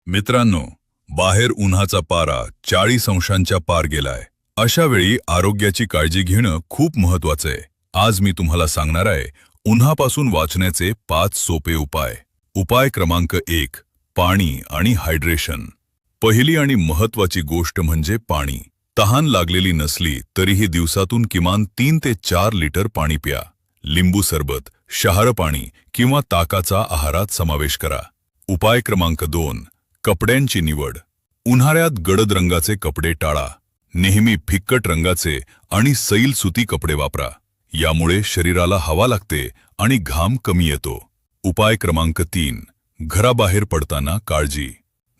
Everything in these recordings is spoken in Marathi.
मित्रांनो, बाहेर उन्हाचा पारा 40 अंशांच्या पार गेलाय. अशा वेळी आरोग्याची काळजी घेणं खूप महत्वाचं आहे. आज मी तुम्हाला सांगणार आहे उन्हापासून वाचण्याचे 5 सोपे उपाय. उपाय क्रमांक 1, पाणी आणि हायड्रेशन. पहिली आणि महत्वाची गोष्ट म्हणजे पाणी. तहान लागलेली नसली तरीही दिवसातून किमान 3 ते 4 लिटर पाणी प्या. लिंबू सरबत, शहारं पाणी किंवा ताकाचा आहारात समावेश करा. उपाय क्रमांक 2, कपड्यांची निवड. उन्हाळ्यात गडद रंगाचे कपडे टाळा. नेहमी फिक्कट रंगाचे आणि सैल सुती कपडे वापरा. यामुळे शरीराला हवा लागते आणि घाम कमी येतो. उपाय क्रमांक 3, घराबाहेर पडताना काळजी.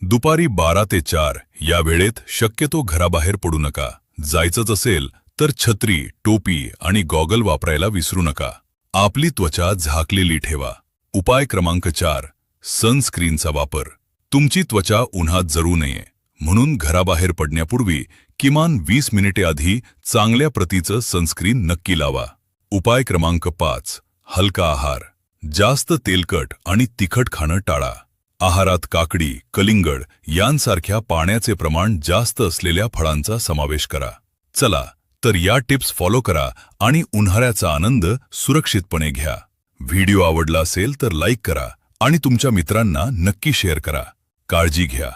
दुपारी 12 ते 4 या वेळेत शक्यतो घराबाहेर पडू नका. जायचंच असेल तर छत्री, टोपी आणि गॉगल वापरायला विसरू नका. आपली त्वचा झाकलेली ठेवा. उपाय क्रमांक 4, सनस्क्रीनचा वापर. तुमची त्वचा उन्हात जळू नये म्हणून घराबाहेर पडण्यापूर्वी किमान 20 मिनिटे आधी चांगल्या प्रतीचं सनस्क्रीन नक्की लावा. उपाय क्रमांक 5, हलका आहार. जास्त तेलकट आणि तिखट खाणं टाळा. आहारात काकडी, कलिंगड यांसारख्या पाण्याचे प्रमाण जास्त असलेल्या फळांचा समावेश करा. चला तर या टिप्स फॉलो करा आणि उन्हाळ्याचा आनंद सुरक्षितपणे घ्या. व्हिडिओ आवडला असेल तर लाईक करा आणि तुमच्या मित्रांना नक्की शेअर करा. काळजी घ्या.